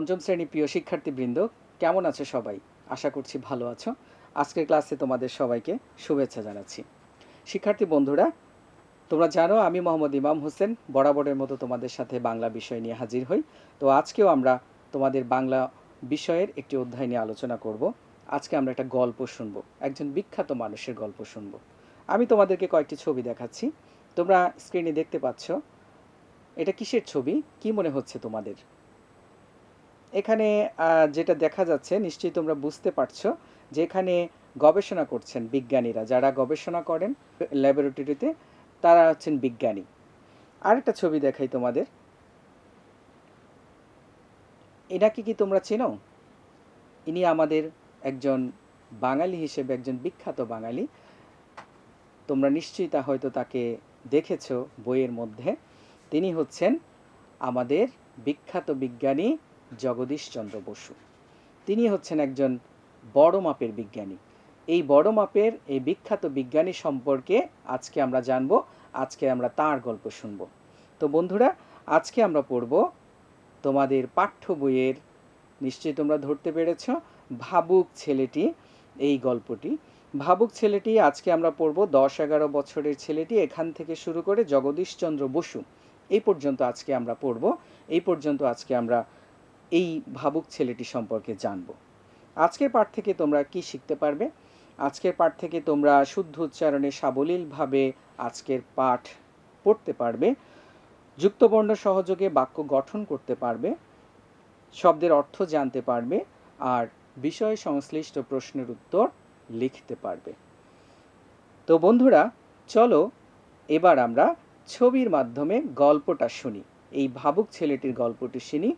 পঞ্চম শ্রেণী প্রিয় শিক্ষার্থীবৃন্দ, কেমন আছো সবাই? আশা করছি ভালো আছো। আজকের ক্লাসে তোমাদের সবাইকে শুভেচ্ছা জানাচ্ছি। শিক্ষার্থী বন্ধুরা, তোমরা জানো আমি মোহাম্মদ ইমাম হোসেন বরাবরের মতো তোমাদের সাথে বাংলা বিষয় নিয়ে হাজির হই। তো আজকেও আমরা তোমাদের বাংলা বিষয়ের একটি অধ্যায় নিয়ে আলোচনা করব। আজকে আমরা একটা গল্প শুনবো, একজন বিখ্যাত মানুষের গল্প শুনবো। আমি তোমাদেরকে কয়েকটি ছবি দেখাচ্ছি, তোমরা স্ক্রিনে দেখতে পাচ্ছ। এটা কিসের ছবি, কি মনে হচ্ছে তোমাদের? এখানে যেটা দেখা যাচ্ছে নিশ্চয়ই তোমরা বুঝতে পারছো যে এখানে গবেষণা করছেন বিজ্ঞানীরা, যারা গবেষণা করেন ল্যাবরেটরিতে তারা হচ্ছেন বিজ্ঞানী। আরেকটা ছবি দেখাই তোমাদের, এনাকে কি তোমরা চেনো? ইনি আমাদের একজন বাঙালি হিসেবে একজন বিখ্যাত বাঙালি। তোমরা নিশ্চয়ই হয়তো তাকে দেখেছো বইয়ের মধ্যে। তিনি হচ্ছেন আমাদের বিখ্যাত বিজ্ঞানী জগদীশচন্দ্র বসু। তিনি হচ্ছেন একজন বড় মাপের বিজ্ঞানী। এই বড় মাপের এই বিখ্যাত বিজ্ঞানী সম্পর্কে আজকে আমরা জানবো, আজকে আমরা তার গল্প শুনব। তো বন্ধুরা, আজকে আমরা পড়ব তোমাদের পাঠ্য বইয়ের, নিশ্চয়ই তোমরা ধরতে পেরেছ, ভাবুক ছেলেটি, এই গল্পটি। ভাবুক ছেলেটি আজকে আমরা পড়ব 10-11 বছরের ছেলেটি, এখান থেকে শুরু করে জগদীশচন্দ্র বসু এই পর্যন্ত আজকে আমরা পড়ব। এই পর্যন্ত আজকে আমরা এই ভাবুক ছেলেটি সম্পর্কে জানব। আজকের পাঠ থেকে তোমরা কি শিখতে পারবে? আজকের পাঠ থেকে তোমরা শুদ্ধ উচ্চারণে সাবলীলভাবে আজকের পাঠ পড়তে পারবে, যুক্তবর্ণ সহযোগে বাক্য গঠন করতে পারবে, শব্দের অর্থ জানতে পারবে, আর বিষয় সংশ্লিষ্ট প্রশ্নের উত্তর লিখতে পারবে। তো বন্ধুরা, চলো এবার আমরা ছবির মাধ্যমে গল্পটা শুনি। এই ভাবুক ছেলেটির গল্পটি শুনি,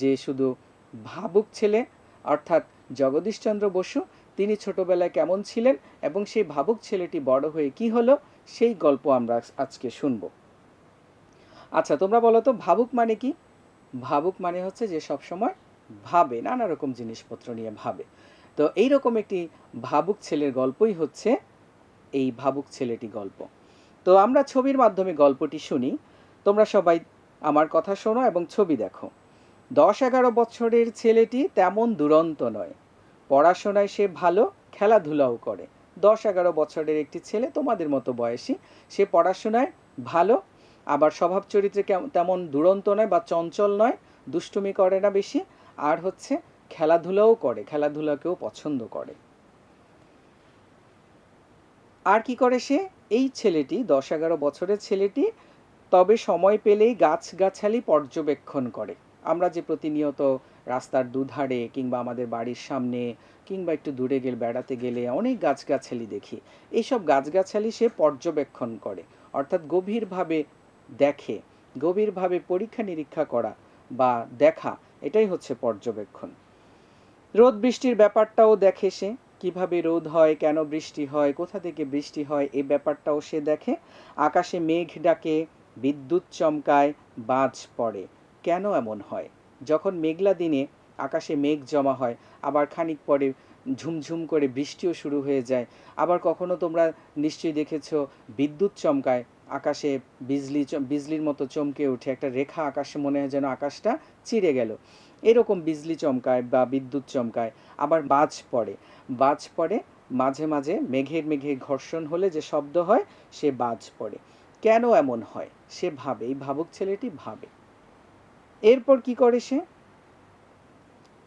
যে শুধু ভাবুক ছেলে অর্থাৎ জগদীশচন্দ্র বসু তিনি ছোটবেলায় কেমন ছিলেন এবং সেই ভাবুক ছেলেটি বড় হয়ে কি হলো, সেই গল্প আমরা আজকে শুনব। আচ্ছা, তোমরা বলো তো ভাবুক মানে কি? ভাবুক মানে হচ্ছে যে সবসময় ভাবে, নানা রকম জিনিসপত্র নিয়ে ভাবে। তো এইরকম একটি ভাবুক ছেলের গল্পই হচ্ছে এই ভাবুক ছেলেটি গল্প। তো আমরা ছবির মাধ্যমে গল্পটি শুনি, তোমরা সবাই আমার কথা শোনো এবং ছবি দেখো। 10-11 বছরের ছেলেটি তেমন দুরন্ত নয়, পড়াশোনায় সে ভালো, খেলাধুলাও করে। 10-11 বছরের একটি ছেলে, তোমাদের মতো বয়সী, সে পড়াশোনায় ভালো, আবার স্বভাব চরিত্রে তেমন দুরন্ত নয় বা চঞ্চল নয়, দুষ্টুমি করে না বেশি, আর হচ্ছে খেলাধুলাও করে, খেলাধুলাকেও পছন্দ করে। আর কি করে সে? এই ছেলেটি 10-11 বছরের ছেলেটি তবে সময় পেলেই গাছগাছালি পর্যবেক্ষণ করে। আমরা যে প্রতিনিয়ত রাস্তার দুধারে কিংবা আমাদের বাড়ির সামনে কিংবা একটু দূরে গেলে বেড়াতে গেলে অনেক গাছগাছালি দেখি, এইসব গাছগাছালি সে পর্যবেক্ষণ করে, অর্থাৎ গভীরভাবে দেখে, গভীরভাবে পরীক্ষা নিরীক্ষা করা বা দেখা, এটাই হচ্ছে পর্যবেক্ষণ। রোদ বৃষ্টির ব্যাপারটাও দেখে সে, কিভাবে রোদ হয়, কেন বৃষ্টি হয়, কোথা থেকে বৃষ্টি হয়, এই ব্যাপারটাও সে দেখে। আকাশে মেঘ ডাকে, বিদ্যুৎ চমকায়, বাজ পড়ে, কেন এমন হয়? যখন মেঘলা দিনে আকাশে মেঘ জমা হয়, আবার খানিক পরে ঝুমঝুম করে বৃষ্টিও শুরু হয়ে যায়। আবার কখনো তোমরা নিশ্চয়ই দেখেছো বিদ্যুৎ চমকায়, আকাশে বিজলির মতো চমকে ওঠে, একটা রেখা আকাশে মনে হয় যেন আকাশটা চিরে গেল, এরকম বিজলি চমকায় বা বিদ্যুৎ চমকায়। আবার বাজ পড়ে, বাজ পড়ে মাঝে মাঝে মেঘে ঘর্ষণ হলে যে শব্দ হয়, সে বাজ পড়ে। কেন এমন হয় সে ভাবে, এই ভাবুক ছেলেটি ভাবে। এরপর কি করে সে?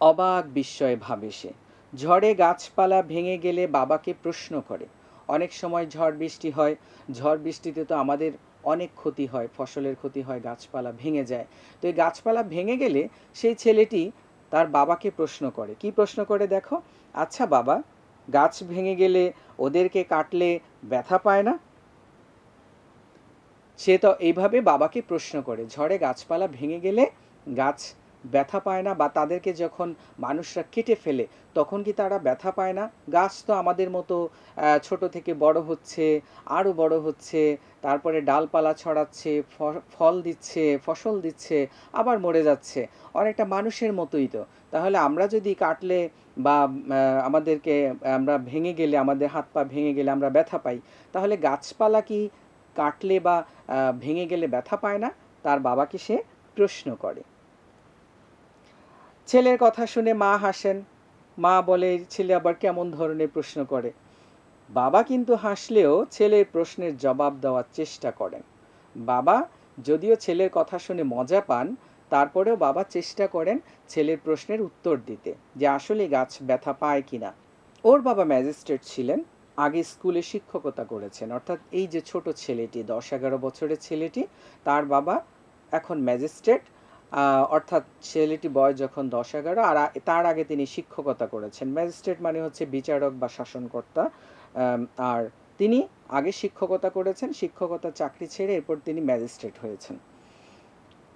অবাক বিস্ময়ে ভাবে সে। ঝড়ে গাছপালা ভেঙে গেলে বাবাকে প্রশ্ন করে। অনেক সময় ঝড় বৃষ্টি হয়, ঝড় বৃষ্টিতে তো আমাদের অনেক ক্ষতি হয়, ফসলের ক্ষতি হয়, গাছপালা ভেঙে যায়। তো এই গাছপালা ভেঙে গেলে সেই ছেলেটি তার বাবাকে প্রশ্ন করে। কি প্রশ্ন করে দেখো? আচ্ছা বাবা, গাছ ভেঙে গেলে ওদেরকে কাটলে ব্যথা পায় না? সে তো এইভাবে বাবাকে প্রশ্ন করে, ঝড়ে গাছপালা ভেঙে গেলে গাছ ব্যথা পায় না, বা তাদেরকে যখন মানুষরা কেটে ফেলে তখন কি তারা ব্যথা পায় না? গাছ তো আমাদের মতো ছোট থেকে বড় হচ্ছে, আরও বড় হচ্ছে, তারপরে ডালপালা ছড়াচ্ছে, ফল দিচ্ছে, ফসল দিচ্ছে, আবার মরে যাচ্ছে, অনেকটা মানুষের মতোই তো। তাহলে আমরা যদি কাটলে বা আমাদেরকে আমরা ভেঙে গেলে, আমাদের হাত পা ভেঙে গেলে আমরা ব্যথা পাই, তাহলে গাছপালা কি কাটলে বা ভেঙে গেলে ব্যথা পায় না? তার বাবাকে সে প্রশ্ন করে। ছেলের কথা শুনে মা হাসেন। মা বলে, ছেলে আবার কেমন ধরনের প্রশ্ন করে? বাবা কিন্তু হাসলেও ছেলের প্রশ্নের জবাব দেওয়ার চেষ্টা করেন। বাবা যদিও ছেলের কথা শুনে মজা পান, তারপরেও বাবা চেষ্টা করেন ছেলের প্রশ্নের উত্তর দিতে, যে আসলে গাছ ব্যথা পায় কিনা। ওর বাবা ম্যাজিস্ট্রেট ছিলেন, আগে স্কুলে শিক্ষকতা করেছেন, অর্থাৎ এই যে ছোট ছেলেটি 10-11 বছরের ছেলেটি, তার বাবা এখন ম্যাজিস্ট্রেট। অর্থাৎ ছেলেটি বয়স যখন 10-11, আর তার আগে তিনি শিক্ষকতা করেছেন। ম্যাজিস্ট্রেট মানে হচ্ছে বিচারক বা শাসনকর্তা। আর তিনি আগে শিক্ষকতা করেছেন, শিক্ষকতা চাকরি ছেড়ে এরপর তিনি ম্যাজিস্ট্রেট হয়েছেন।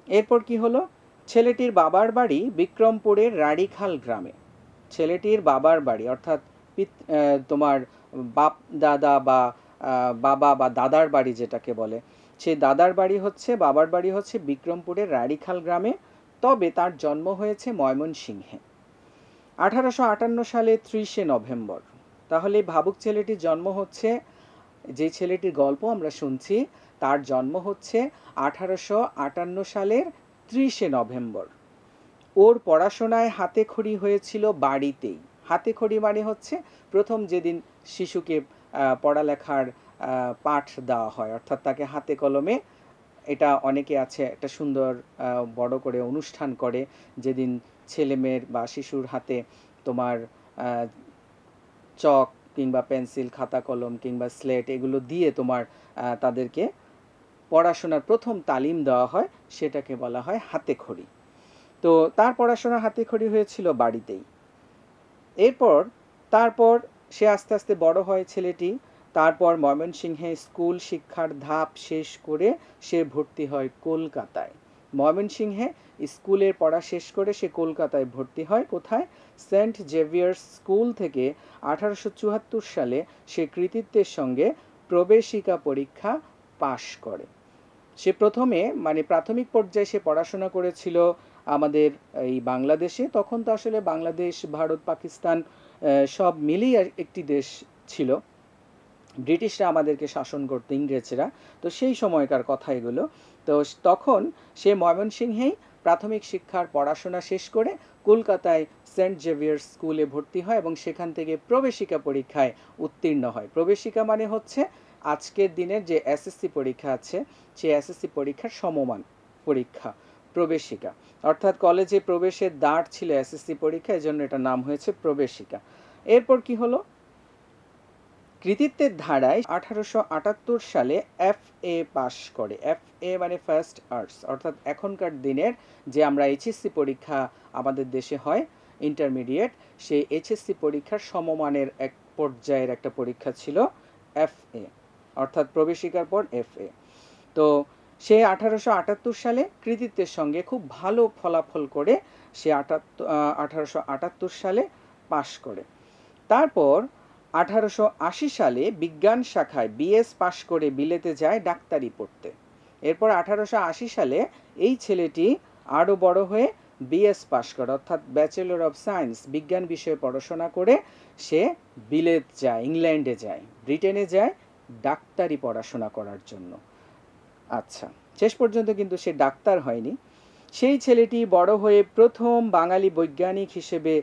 এরপর কি হলো, ছেলেটির বাবার বাড়ি বিক্রমপুরের রাড়িখাল গ্রামে। ছেলেটির বাবার বাড়ি অর্থাৎ তোমার বাপ দাদা বা বাবা বা দাদার বাড়ি যেটাকে বলে, সেই দাদার বাড়ি হচ্ছে, বাবার বাড়ি হচ্ছে বিক্রমপুরের রাড়িখাল গ্রামে। তবে তার জন্ম হয়েছে ময়মনসিংহে 1858 সালে 30শে নভেম্বর। তাহলে ভাবুক ছেলেটির জন্ম হচ্ছে, যে ছেলেটির গল্প আমরা শুনছি তার জন্ম হচ্ছে 1858 সালের 30শে নভেম্বর। ওর পড়াশোনায় হাতেখড়ি হয়েছিল বাড়িতেই। হাতেখড়ি মানে হচ্ছে প্রথম যেদিন শিশুকে পড়ালেখার পাঠ দেওয়া হয়, অর্থাৎ তাকে হাতে কলমে, এটা অনেকে আছে একটা সুন্দর বড় করে অনুষ্ঠান করে, যেদিন ছেলে মেয়ের বা শিশুর হাতে তোমার চক কিংবা পেন্সিল, খাতা কলম কিংবা স্লেট এগুলো দিয়ে তোমার তাদেরকে পড়াশোনার প্রথম তালিম দেওয়া হয়, সেটাকে বলা হয় হাতেখড়ি। তো তার পড়াশোনা হাতেখড়ি হয়েছিল বাড়িতেই। তারপর সে আস্তে আস্তে বড় হয় ছেলেটি। তারপর ময়মনসিংহে স্কুল শিক্ষার ধাপ শেষ করে সে ভর্তি হয় কলকাতায়। ময়মনসিংহে স্কুলের পড়া শেষ করে সে কলকাতায় ভর্তি হয়। কোথায়? সেন্ট জেভিয়ার্স স্কুল থেকে 1874 সালে সে কৃতিত্বের সঙ্গে প্রবেশিকা পরীক্ষা পাশ করে। সে প্রথমে মানে প্রাথমিক পর্যায়ে সে পড়াশোনা করেছিল আমাদের এই বাংলাদেশে। তখন তো আসলে বাংলাদেশ, ভারত, পাকিস্তান সব মিলিয়ে একটি দেশ ছিল। ব্রিটিশরা আমাদেরকে শাসন করতো, ইংরেজরা। তো সেই সময়কার কথা এগুলো। তো তখন সে ময়মনসিংহেই প্রাথমিক শিক্ষার পড়াশোনা শেষ করে কলকাতায় সেন্ট জেভিয়ার্স স্কুলে ভর্তি হয় এবং সেখান থেকে প্রবেশিকা পরীক্ষায় উত্তীর্ণ হয়। প্রবেশিকা মানে হচ্ছে আজকের দিনের যে এসএসসি পরীক্ষা আছে, সেই এসএসসি পরীক্ষার সমমান পরীক্ষা প্রবেশিকা। অর্থাৎ কলেজে প্রবেশের দ্বার ছিল এসএসসি পরীক্ষা, এজন্য এটা নাম হয়েছে প্রবেশিকা। এরপর কি হলো, কৃতিত্বের ধারায় 1878 সালে FA পাশ করে। FA মানে ফার্স্ট আর্টস, অর্থাৎ এখনকার দিনের যে আমরা এইচএসসি পরীক্ষা আমাদের দেশে হয় ইন্টারমিডিয়েট, সেই এইচএসসি পরীক্ষার সমমানের এক পর্যায়ের একটা পরীক্ষা ছিল FA, অর্থাৎ প্রবেশিকার পর FA। তো সে 1878 সালে কৃতিত্বের সঙ্গে খুব ভালো ফলাফল করে সে 1878 সালে পাশ করে। তারপর 1880 সালে বিজ্ঞান শাখায় BS পাশ করে বিলেতে যায় ডাক্তারি পড়তে। এরপর 1880 সালে এই ছেলেটি আরও বড় হয়ে BS পাশ করে, অর্থাৎ ব্যাচেলর অফ সায়েন্স, বিজ্ঞান বিষয়ে পড়াশোনা করে সে বিলেত যায়, ইংল্যান্ডে যায়, ব্রিটেনে যায় ডাক্তারি পড়াশোনা করার জন্য। আচ্ছা, শেষ পর্যন্ত কিন্তু সে ডাক্তার হয়নি। সেই ছেলেটি বড় হয়ে প্রথম বাঙালি বৈজ্ঞানিক হিসেবে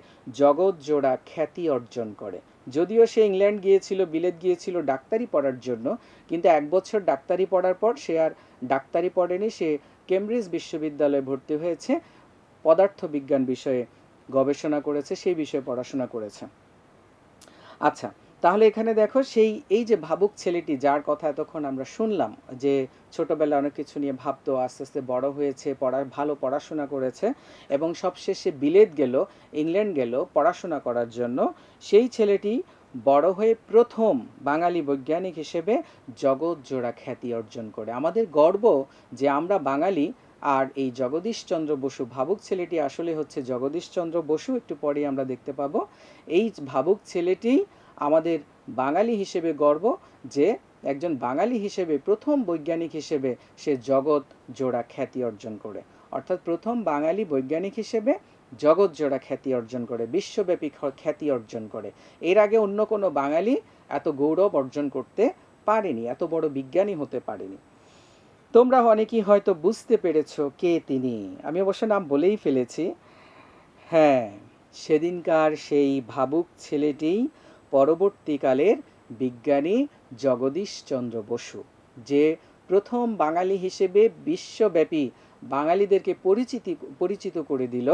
জগৎজোড়া খ্যাতি অর্জন করে। যদিও সে ইংল্যান্ড গিয়েছিল, বিলেত গিয়েছিল ডাক্তারি পড়ার জন্য, কিন্তু 1 বছর ডাক্তারি পড়ার পর সে আর ডাক্তারি পড়েনি। সে কেমব্রিজ বিশ্ববিদ্যালয়ে ভর্তি হয়েছে, পদার্থবিজ্ঞান বিষয়ে গবেষণা করেছে, সেই বিষয়ে পড়াশোনা করেছে। আচ্ছা, তাহলে এখানে দেখো সেই এই যে ভাবুক ছেলেটি যার কথা এতক্ষণ আমরা শুনলাম, যে ছোটবেলায় অনেক কিছু নিয়ে ভাবতো, আস্তে আস্তে বড় হয়েছে, ভালো পড়াশোনা করেছে এবং সবশেষে বিলেত গেল, ইংল্যান্ড গেল পড়াশোনা করার জন্য। সেই ছেলেটি বড় হয়ে প্রথম বাঙালি বৈজ্ঞানিক হিসেবে জগৎজোড়া খ্যাতি অর্জন করে। আমাদের গর্ব যে আমরা বাঙালি। আর এই জগদীশচন্দ্র বসু, ভাবুক ছেলেটি আসলে হচ্ছে জগদীশচন্দ্র বসু, একটু পরে আমরা দেখতে পাবো। এই ভাবুক ছেলেটি আমাদের বাঙালি হিসেবে গর্ব, যে একজন বাঙালি হিসেবে প্রথম বৈজ্ঞানিক হিসেবে সে জগৎ জোড়া খ্যাতি অর্জন করে, অর্থাৎ প্রথম বাঙালি বৈজ্ঞানিক হিসেবে জগৎ জোড়া খ্যাতি অর্জন করে, বিশ্বব্যাপী খ্যাতি অর্জন করে। এর আগে অন্য কোনো বাঙালি এত গৌরব অর্জন করতে পারেনি, এত বড় বিজ্ঞানী হতে পারেনি। তোমরা অনেকেই হয়তো বুঝতে পেরেছো কে তিনি। আমি অবশ্য নাম বলেই ফেলেছি। হ্যাঁ, সেদিনকার সেই ভাবুক ছেলেটিই পরবর্তীকালের বিজ্ঞানী জগদীশচন্দ্র বসু, যে প্রথম বাঙালি হিসেবে বিশ্বব্যাপী বাঙালিদেরকে পরিচিত করে দিল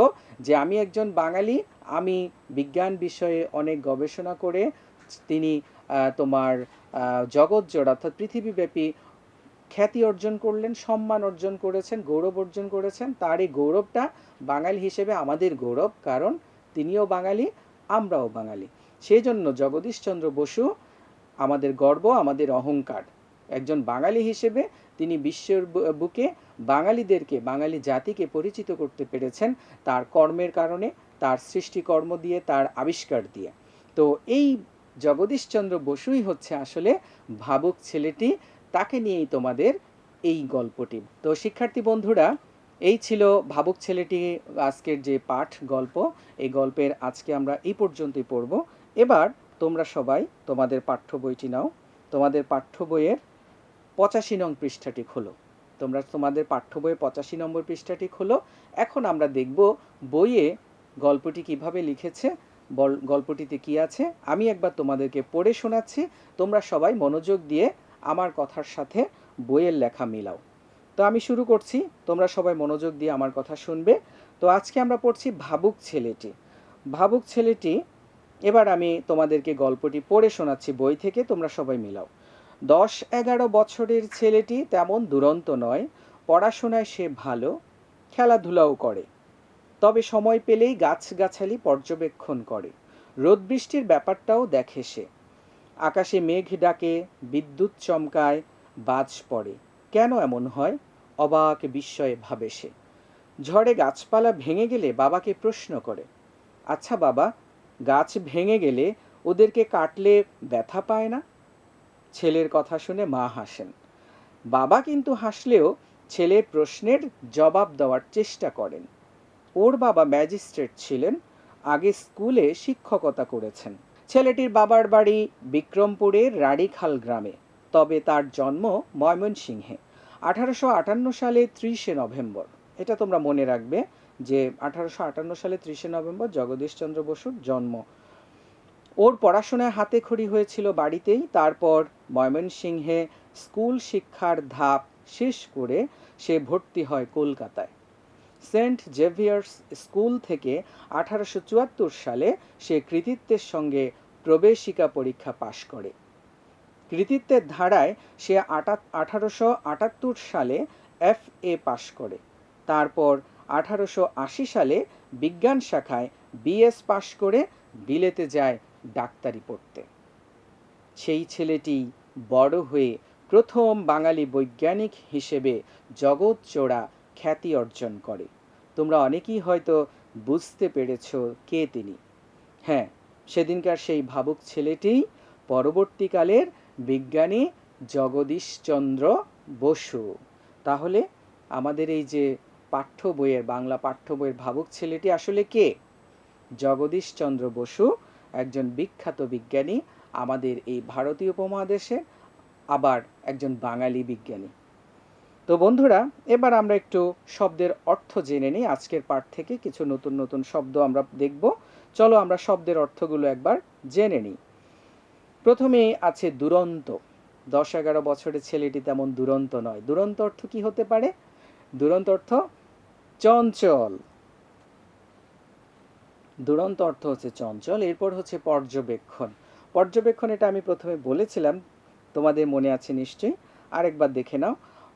যে আমি একজন বাঙালি। আমি বিজ্ঞান বিষয়ে অনেক গবেষণা করে তিনি তোমার জগৎজোড়া অর্থাৎ পৃথিবীব্যাপী খ্যাতি অর্জন করলেন, সম্মান অর্জন করেছেন, গৌরব অর্জন করেছেন। তার এই গৌরবটা বাঙালি হিসেবে আমাদের গৌরব, কারণ তিনিও বাঙালি, আমরাও বাঙালি। সেই জন্য জগদীশচন্দ্র বসু আমাদের গর্ব, আমাদের অহংকার। একজন বাঙালি হিসেবে তিনি বিশ্বের বুকে বাঙালিদেরকে, বাঙালি জাতিকে পরিচিত করতে পেরেছেন তার কর্মের কারণে, তার সৃষ্টিকর্ম দিয়ে, তার আবিষ্কার দিয়ে। তো এই জগদীশচন্দ্র বসুই হচ্ছে আসলে ভাবুক ছেলেটি। তাকে নিয়েই তোমাদের এই গল্পটি। তো শিক্ষার্থী বন্ধুরা, এই ছিল ভাবুক ছেলেটি আজকের যে পাঠ গল্প। এই গল্পের আজকে আমরা এই পর্যন্তই পড়ব। এবার তোমরা সবাই তোমাদের পাঠ্য বইটি নাও। তোমাদের পাঠ্য বইয়ের 85 নং পৃষ্ঠাটি খোলো। তোমরা তোমাদের পাঠ্য বইয়ের 85 নম্বর পৃষ্ঠাটি খোলো। এখন আমরা দেখব বইয়ে গল্পটি কিভাবে লিখেছে, গল্পটিতে কি আছে। আমি একবার তোমাদেরকে পড়ে শোনাচ্ছি, তোমরা সবাই মনোযোগ দিয়ে আমার কথার সাথে বইয়ের লেখা মিলাও। তো আমি শুরু করছি, তোমরা সবাই মনোযোগ দিয়ে আমার কথা শুনবে। তো আজকে আমরা পড়ছি ভাবুক ছেলেটি। ভাবুক ছেলেটি, এবার আমি তোমাদেরকে গল্পটি পড়ে শোনাচ্ছি বই থেকে, তোমরা সবাই মিলাও। 10-11 বছরের ছেলেটি তেমন দুরন্ত নয়, পড়াশোনায় সে ভালো, খেলাধুলাও করে। তবে সময় পেলেই গাছগাছালি পর্যবেক্ষণ করে, রোদ বৃষ্টির ব্যাপারটাও দেখে সে। আকাশে মেঘ ডাকে, বিদ্যুৎ চমকায়, বাজ পড়ে। কেন এমন হয় অবাক বিস্ময়ে ভাবে সে। ঝড়ে গাছপালা ভেঙে গেলে বাবাকে প্রশ্ন করে, আচ্ছা বাবা, গাছ ভেঙে গেলে ওদেরকে কাটলে ব্যথা পায় না? ছেলের কথা শুনে মা হাসেন। বাবা কিন্তু হাসলেও ছেলের প্রশ্নের জবাব দেওয়ার চেষ্টা করেন। ওর বাবা ম্যাজিস্ট্রেট ছিলেন, আগে স্কুলে শিক্ষকতা করেছেন। ছেলেটির বাবার বাড়ি বিক্রমপুরের রাড়িখাল গ্রামে, তবে তার জন্ম ময়মনসিংহে। 1858 সালে 30শে নভেম্বর। এটা তোমরা মনে রাখবে যে 1858 সালে 30শে নভেম্বর জগদীশচন্দ্র বসুর জন্ম। ওর পড়াশোনায় হাতেখড়ি হয়েছিল বাড়িতেই। তারপর ময়মনসিংহে স্কুল শিক্ষার ধাপ শেষ করে সে ভর্তি হয় কলকাতায়। সেন্ট জেভিয়ার্স স্কুল থেকে 1874 সালে সে কৃতিত্বের সঙ্গে প্রবেশিকা পরীক্ষা পাশ করে। কৃতিত্বের ধারায় সে 1878 সালে FA পাশ করে। তারপর 1880 সালে বিজ্ঞান শাখায় BS পাশ করে বিলেতে যায় ডাক্তারি পড়তে। সেই ছেলেটি বড় হয়ে প্রথম বাঙালি বৈজ্ঞানিক হিসেবে জগৎজোড়া খ্যাতি অর্জন করে। তোমরা অনেকেই হয়তো বুঝতে পেরেছ কে তিনি। হ্যাঁ, সেদিনকার সেই ভাবুক ছেলেটি পরবর্তীকালের বিজ্ঞানী জগদীশচন্দ্র বসু। তাহলে আমাদের এই যে পাঠ্য বইয়ের, বাংলা পাঠ্য বইয়ের ভাবুক ছেলেটি আসলে কে? জগদীশচন্দ্র বসু, একজন বিখ্যাত বিজ্ঞানী আমাদের এই ভারতীয় উপমহাদেশে, আবার একজন বাঙালি বিজ্ঞানী। তো বন্ধুরা, এবার আমরা একটু শব্দের অর্থ জেনে নিই। আজকের পাঠ থেকে কিছু নতুন নতুন শব্দ আমরা দেখব। চলো আমরা শব্দের অর্থগুলো একবার জেনে নিই। প্রথমে আছে দুরন্ত। 10-11 বছরের ছেলেটি তেমন দুরন্ত নয়। দুরন্ত অর্থ কি হতে পারে? দুরন্ত অর্থ চঞ্চল। দুরন্ত অর্থ হচ্ছে চঞ্চল। এরপর হচ্ছে পর্যবেক্ষণ। পর্যবেক্ষণ, এটা আমি প্রথমে বলেছিলাম, তোমাদের মনে আছে নিশ্চয়ই, আরেকবার দেখে নাও।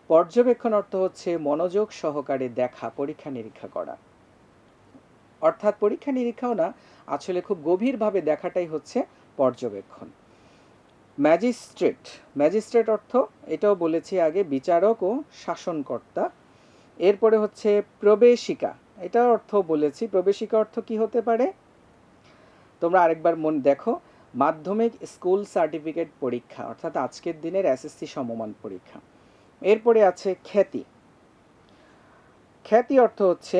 পর্যবেক্ষণ অর্থ হচ্ছে মনোযোগ সহকারে দেখা, পরীক্ষা নিরীক্ষা করা। অর্থাৎ পরীক্ষা নিরীক্ষাও না, আসলে খুব গভীরভাবে দেখাটাই হচ্ছে পর্যবেক্ষণ। ম্যাজিস্ট্রেট। ম্যাজিস্ট্রেট অর্থ, এটাও বলেছি আগে, বিচারক ও শাসনকর্তা। এরপরে হচ্ছে প্রবেশিকা। এটা অর্থ বলেছি। প্রবেশিকা অর্থ কি হতে পারে? তোমরা আরেকবার মন দেখো, মাধ্যমিক স্কুল সার্টিফিকেট পরীক্ষা, অর্থাৎ আজকের দিনের SSC সমমান পরীক্ষা। এরপরে আছে খ্যাতি। খ্যাতি অর্থ হচ্ছে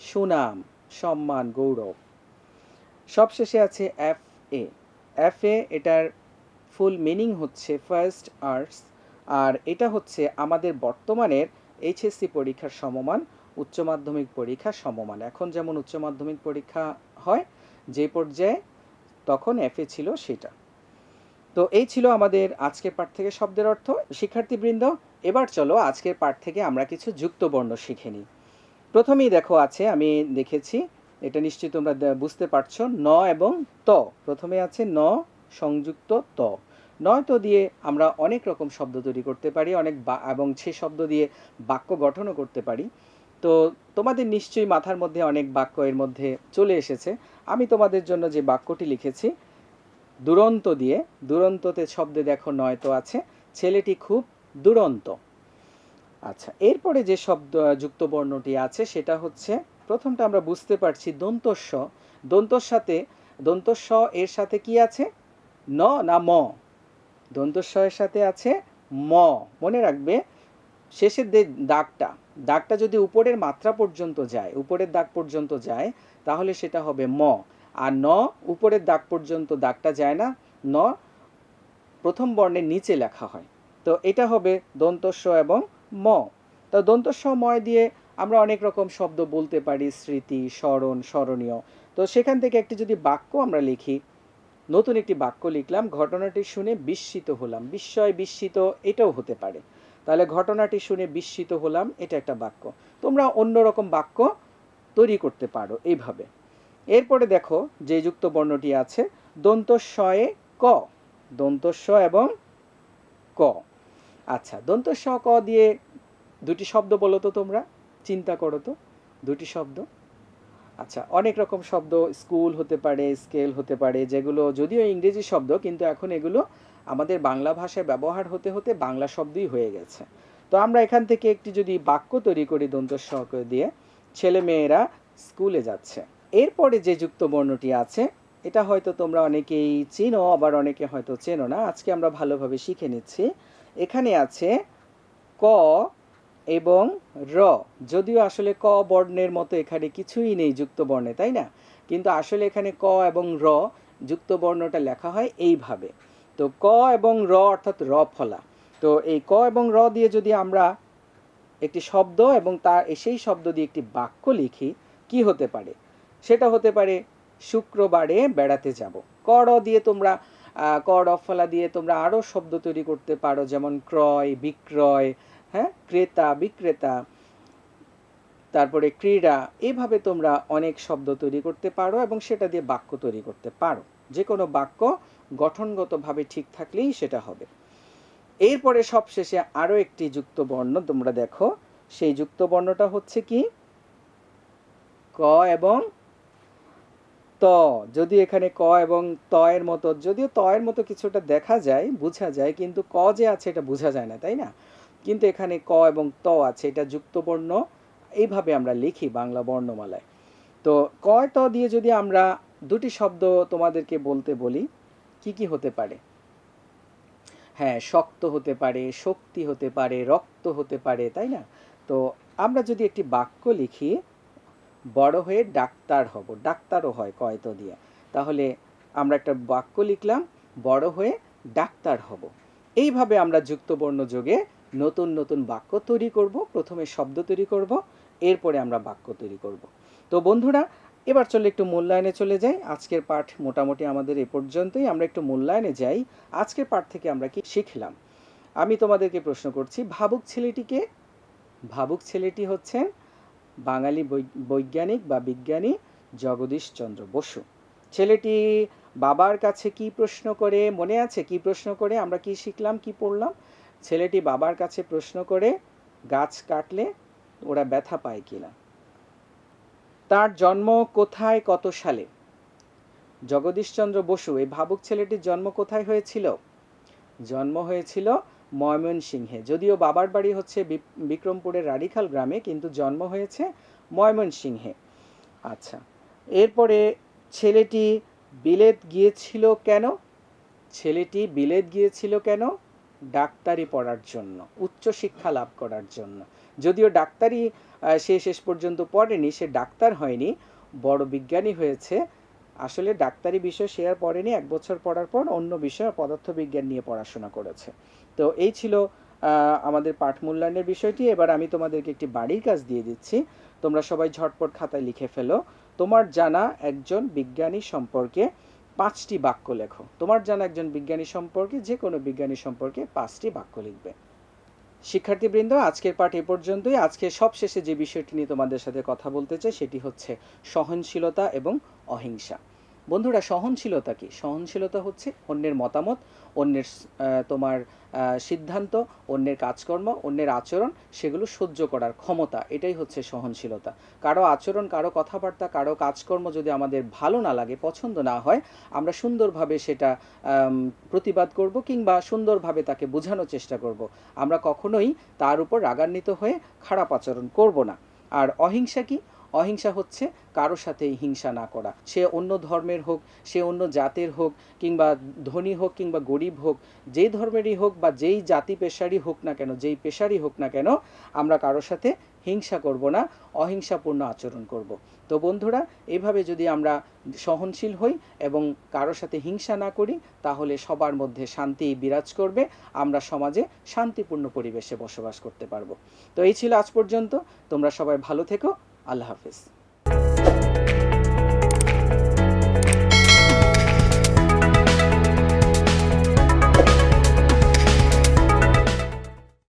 সুনাম, সম্মান, গৌরব। সবশেষে আছে FA। FA, এটার ফুল মিনিং হচ্ছে ফার্স্ট আর্টস, আর এটা হচ্ছে আমাদের বর্তমানের HSC পরীক্ষার সমমান উচ্চ মাধ্যমিক পরীক্ষা সমমান। এখন যেমন উচ্চ মাধ্যমিক পরীক্ষা হয় যে পর্যায়ে, তখন এফএ ছিল সেটা। তো এই ছিল আমাদের আজকের পাঠ থেকে শব্দের অর্থ। শিক্ষার্থীবৃন্দ, এবার চলো আজকের পাঠ থেকে আমরা কিছু যুক্ত বর্ণ শিখে নিই। প্রথমেই দেখো আছে, আমি দেখেছি, এটা নিশ্চয়ই তোমরা বুঝতে পারছো, ন এবং ত। প্রথমে আছে ন সংযুক্ত ত। নয় তো দিয়ে আমরা অনেক রকম শব্দ তৈরি করতে পারি, এবং সে শব্দ দিয়ে বাক্য গঠনও করতে পারি। তো তোমাদের নিশ্চয়ই মাথার মধ্যে অনেক বাক্য এর মধ্যে চলে এসেছে। আমি তোমাদের জন্য যে বাক্যটি লিখেছি দুরন্ত দিয়ে, দুরন্ততে শব্দে দেখো নয়তো আছে, ছেলেটি খুব দুরন্ত। আচ্ছা, এরপরে যে শব্দ যুক্ত বর্ণটি আছে সেটা হচ্ছে, প্রথমটা আমরা বুঝতে পারছি দন্তস্ব। দন্তস্ব এর সাথে কি আছে? ন না ম? দন্তস্ব এর সাথে আছে ম। মনে রাখবে, শেষের দাগটা যদি উপরের মাত্রা পর্যন্ত যায়, উপরের দাগ পর্যন্ত যায়, তাহলে সেটা হবে ম। আর ন উপরের দাগ পর্যন্ত দাগটা যায় না, ন প্রথম বর্ণের নিচে লেখা হয়। তো এটা হবে দন্তস্ব এবং ম। তো দন্তস্ব ময় দিয়ে আমরা অনেক রকম শব্দ বলতে পারি, স্মৃতি, স্মরণ, স্মরণীয়। তো সেখান থেকে একটি যদি বাক্য আমরা লিখি, নতুন একটি বাক্য লিখলাম, ঘটনাটি শুনে বিস্মিত হলাম। বিস্ময়, বিস্মিত এটাও হতে পারে। তাহলে ঘটনাটি শুনে বিস্মিত হলাম, এটা একটা বাক্য। তোমরা অন্যরকম বাক্য তৈরি করতে পারো এইভাবে। এরপরে দেখো যে যুক্ত বর্ণটি আছে দন্তস্বয়ে ক। দন্তস্ব এবং ক। আচ্ছা, দন্তস্ব ক দিয়ে দুটি শব্দ বলো তো, তোমরা চিন্তা করো তো, দুটি শব্দ। আচ্ছা, অনেক রকম শব্দ, স্কুল হতে পারে, স্কেল হতে পারে, যেগুলো যদিও ইংরেজি শব্দ, কিন্তু এখন এগুলো আমাদের বাংলা ভাষায় ব্যবহার হতে হতে বাংলা শব্দই হয়ে গেছে। তো আমরা এখান থেকে একটি যদি বাক্য তৈরি করি দন্তস্ব দিয়ে, ছেলে মেয়েরা স্কুলে যাচ্ছে। এরপরে যে যুক্ত বর্ণটি আছে, এটা হয়তো তোমরা অনেকেই চেনো, আবার অনেকে হয়তো চেনো না। আজকে আমরা ভালোভাবে শিখে নিচ্ছি। এখানে আছে ক এবং র। যদিও আসলে ক বর্ণের মতো এখানে কিছুই নেই যুক্ত বর্ণে, তাই না? কিন্তু আসলে এখানে ক এবং র যুক্ত বর্ণটা লেখা হয় এইভাবে। তো ক এবং র অর্থাৎ র ফলা। তো এই ক এবং র দিয়ে যদি আমরা একটি শব্দ এবং তার সেই শব্দ দিয়ে একটি বাক্য লিখি, কি হতে পারে? সেটা হতে পারে শুক্রবারে বেড়াতে যাব। ক র দিয়ে তোমরা ক র ফলা দিয়ে তোমরা আরও শব্দ তৈরি করতে পারো, যেমন ক্রয়, বিক্রয়, হ্যাঁ, ক্রেতা, বিক্রেতা, তারপরে ক্রীড়া। এইভাবে তোমরা অনেক শব্দ তৈরি করতে পারো এবং সেটা দিয়ে বাক্য তৈরি করতে পারো। যে কোনো বাক্য গঠনগতভাবে ঠিক থাকলেই সেটা হবে। এরপরে সবশেষে আরও একটি যুক্ত বর্ণ তোমরা দেখো, সেই যুক্ত বর্ণটা হচ্ছে কি? ক এবং ত। যদি এখানে ক এবং ত এর মতো, যদিও ত এর মতো কিছুটা দেখা যায়, বোঝা যায়, কিন্তু ক যে আছে এটা বোঝা যায় না, তাই না? কিন্তু এখানে ক এবং ত আছে, এটা যুক্ত বর্ণ। এইভাবে আমরা লিখি বাংলা বর্ণমালায়। তো ক ত দিয়ে যদি আমরা দুটি শব্দ তোমাদেরকে বলতে বলি, কি কি হতে পারে? হ্যাঁ, শক্ত হতে পারে, শক্তি হতে পারে, রক্ত হতে পারে, তাই না? তো আমরা যদি একটি বাক্য লিখি, বড় হয়ে ডাক্তার হব, ডাক্তারও হয় কয়তো দিয়ে, তাহলে আমরা একটা বাক্য লিখলাম, বড় হয়ে ডাক্তার হব। এইভাবে আমরা যুক্ত বর্ণ যোগে নতুন নতুন বাক্য তৈরি করব। প্রথমে শব্দ তৈরি করব, এরপরে আমরা বাক্য তৈরি করব। তো বন্ধুরা, এবার চলে একটু মূল্যায়নে চলে যাই। আজকের পাঠ মোটামুটি আমাদের এ পর্যন্তই। আমরা একটু মূল্যায়নে যাই। আজকের পাঠ থেকে আমরা কি শিখলাম? আমি তোমাদেরকে প্রশ্ন করছি, ভাবুক ছেলেটিকে। ভাবুক ছেলেটি হচ্ছেন বাঙালি বৈজ্ঞানিক বা বিজ্ঞানী জগদীশচন্দ্র বসু। ছেলেটি বাবার কাছে কি প্রশ্ন করে? মনে আছে কি প্রশ্ন করে? আমরা কি শিখলাম, কি পড়লাম? ছেলেটি বাবার কাছে প্রশ্ন করে গাছ কাটলে ওরা ব্যথা পায় কিনা। তার জন্ম কোথায়, কত সালে? জগদীশচন্দ্র বসু, এই ভাবুক ছেলেটির জন্ম কোথায় হয়েছিল? জন্ম হয়েছিল ময়মনসিংহে। যদিও বাবার বাড়ি হচ্ছে বিক্রমপুরের রাড়িখাল গ্রামে, কিন্তু জন্ম হয়েছে ময়মনসিংহে। আচ্ছা, এরপরে ছেলেটি বিলেত গিয়েছিল কেন? ছেলেটি বিলেত গিয়েছিল কেন? ডাক্তারি পড়ার জন্য, উচ্চশিক্ষা লাভ করার জন্য। যদিও ডাক্তারি সে শেষ পর্যন্ত পড়েনি, সে ডাক্তার হয়নি, বড় বিজ্ঞানী হয়েছে। আসলে ডাক্তারি বিষয় সে আর পড়েনি, 1 বছর পড়ার পর অন্য বিষয় পদার্থবিজ্ঞান নিয়ে পড়াশোনা করেছে। তো এই ছিল আমাদের পাঠ মূল্যায়নের বিষয়টি। এবার আমি তোমাদেরকে একটি বাড়ির কাজ দিয়ে দিচ্ছি। তোমরা সবাই ঝটপট খাতায় লিখে ফেলো, তোমার জানা একজন বিজ্ঞানী সম্পর্কে 5টি বাক্য লেখো। তোমার জানা একজন বিজ্ঞানী সম্পর্কে, যে কোনো বিজ্ঞানী সম্পর্কে 5টি বাক্য লিখবে। শিক্ষার্থীবৃন্দ, আজকের পাঠ এ পর্যন্তই। আজকে সবশেষে যে বিষয়টি নিয়ে তোমাদের সাথে কথা বলতে চাই সেটি হচ্ছে সহনশীলতা এবং অহিংসা। বন্ধুরা, সহনশীলতা কি? সহনশীলতা হচ্ছে অন্যের মতামত, অন্যের তোমার সিদ্ধান্ত, অন্যের কাজকর্ম, অন্যের আচরণ, সেগুলো সহ্য করার ক্ষমতা, এটাই হচ্ছে সহনশীলতা। কারো আচরণ, কারো কথাবার্তা, কারো কাজকর্ম যদি আমাদের ভালো না লাগে, পছন্দ না হয়, আমরা সুন্দরভাবে সেটা প্রতিবাদ করব কিংবা সুন্দরভাবে তাকে বোঝানোর চেষ্টা করব। আমরা কখনোই তার উপর রাগান্বিত হয়ে খারাপ আচরণ করব না। আর অহিংসা কি? অহিংসা হচ্ছে কারো সাথেই হিংসা না করা। সে অন্য ধর্মের হোক, সে অন্য জাতের হোক, কিংবা ধনী হোক কিংবা গরিব হোক, যেই ধর্মেরই হোক বা যেই জাতি পেশারই হোক না কেন, যেই পেশারই হোক না কেন, আমরা কারো সাথে হিংসা করব না, অহিংসাপূর্ণ আচরণ করব। তো বন্ধুরা, এইভাবে যদি আমরা সহনশীল হই এবং কারো সাথে হিংসা না করি, তাহলে সবার মধ্যে শান্তি বিরাজ করবে, আমরা সমাজে শান্তিপূর্ণ পরিবেশে বসবাস করতে পারবো। তো এই ছিল আজ পর্যন্ত। তোমরা সবাই ভালো থেকো। আল্লাহ হাফেজ।